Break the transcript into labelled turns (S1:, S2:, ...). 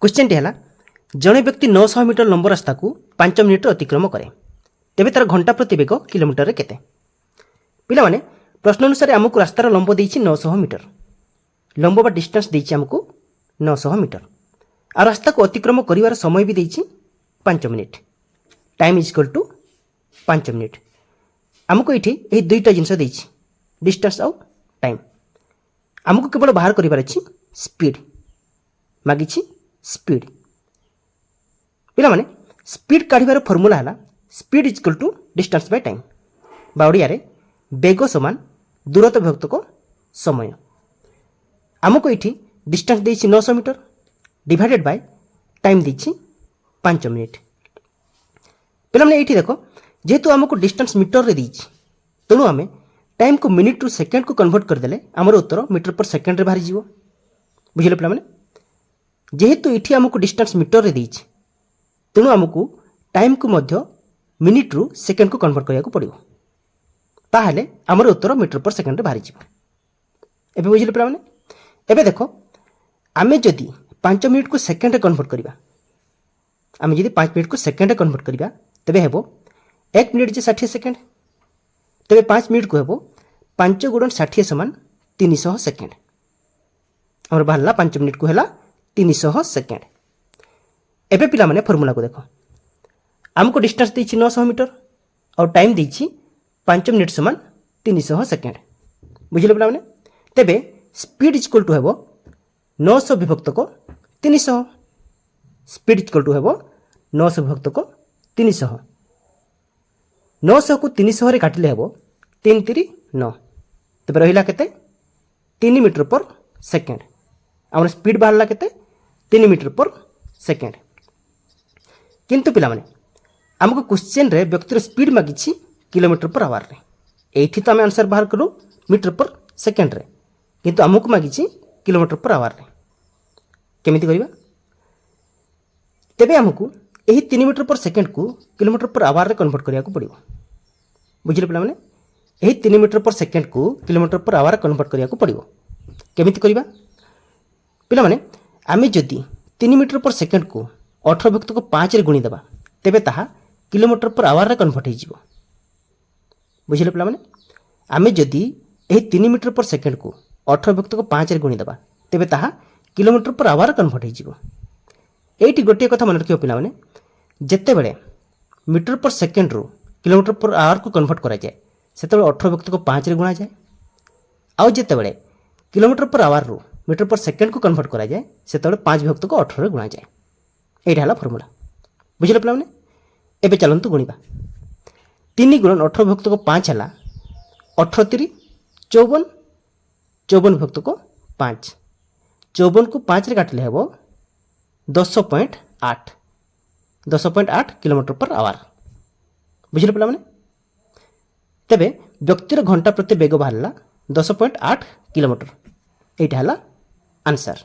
S1: Question T है जड़े व्यक्ति 900 मीटर लंब रास्ता को 5 मिनिट अतिक्रम करे तेबे तार घंटा प्रति बेग किलोमीटर रे केते पिला माने प्रश्न अनुसार आमको रास्तार लंब देइछि 900 मीटर लंब बा डिस्टेंस देइछि आमको 900 मीटर आ रास्ता को अतिक्रम करिवार समय भी देइछि 5 minute time is equal to 5 minute आमको एठी एही दुईटा जिंस देइछि डिस्टेंस आउ टाइम आमको केवल बाहर करिवार अछि स्पीड मागिछि स्पीड पिला माने स्पीड काढिबार फार्मूला हला speed is equal to distance by time बा ओडिया रे बेग समान दूरत्व विभक्त को समय आमको एठी डिस्टेंस देइछि 900 मीटर डिवाइडेड बाय टाइम देइछि 5 मिनिट पिला माने एठी देखो जेहेतु आमको डिस्टेंस मीटर रे देइछि तेणु आमे टाइम को मिनिट टू सेकंड को कन्वर्ट कर देले हमर उत्तर मीटर पर सेकंड रे बाहरी जीवो बुझिले पिला माने जेहेतु एठी आमको डिस्टेंस मीटर रे देइछि तेणु आमको टाइम को मध्य मिनिट रु सेकंड को कन्वर्ट करिया को पड़िबो ताहले हमर उत्तर मीटर पर सेकंड रे बाहरी जीवो एबे बुझिले पिला माने एबे देखो आमे जदी 5 मिनिट को सेकंड रे कन्वर्ट करिबा आमे जदी 5 मिनिट को सेकंड रे कन्वर्ट करिबा तबे हेबो 1 मिनिट जे 60 सेकंड तबे 5 मिनिट को हेबो 5 गुणन 60 समान 300 सेकंड हमर बाहरला 5 मिनिट को हेला 300 सेकंड एबे पिला माने फार्मूला को देखो हमको डिस्टेंस देछि 900 मीटर और टाइम देछि 5 मिनिट समान 300 सेकंड बुझिले पिला माने तेबे स्पीड इज इक्वल टू हेबो 900 विभक्त को 300 स्पीड इज इक्वल टू हेबो 900 विभक्त को 300 900 को 300 रे काटिले हेबो 3 3 9 तबे रहिला केते 3 मीटर पर सेकंड हमर स्पीड बाहरला केते 3 मीटर पर सेकंड किंतु पिला माने हमको क्वेश्चन रे व्यक्तिर स्पीड मागिछि किलोमीटर पर आवर रे एठी तो हम आंसर बाहर करू मीटर पर सेकंड रे किंतु हमको मागिछि किलोमीटर पर आवर रे केमिति करिबा तेबे हमको एही 3 मीटर पर सेकंड को किलोमीटर पर आवर रे कन्वर्ट करिया को पड़िबो बुझिले पिला माने एही 3 मीटर पर सेकंड को किलोमीटर पर आवर कन्वर्ट करिया को पड़िबो केमिति करिबा पिला माने आमे जदी 3 मीटर पर सेकंड को 18 विभक्त को 5 रे गुणी देबा तेबे ताहा किलोमीटर पर आवर रे कन्वर्ट हो जिवो बुझिले पिला माने आमे जदी एही 3 मीटर पर सेकंड को 18 विभक्त को 5 रे गुणी देबा तेबे ताहा किलोमीटर पर आवर कन्वर्ट हो जिवो एठी गोटे कथा मन रखियो पिला माने जत्ते बेले मीटर पर सेकंड रो किलोमीटर पर आवर को कन्वर्ट करा जाय सेते 18 विभक्त को 5 रे गुणा जाय आउ जत्ते बेले kilometre per our row metre per second को कन्वर्ट करा जाय सेते 5 विभक्त को 18 रे गुणा जाय एटा हला फार्मूला बुझिले पिला माने एबे चलंतु गुणीबा 3 गुणन 18 विभक्त को 5 हला 18 3 54 54 विभक्त को 5 54 को 5 रे काटले हेबो 10.8 10.8 किलोमीटर पर आवर बुझिले पिला माने तेबे व्यक्तिर घंटा प्रति बेग बाहरला 10.8 किलोमीटर एटा हला आंसर।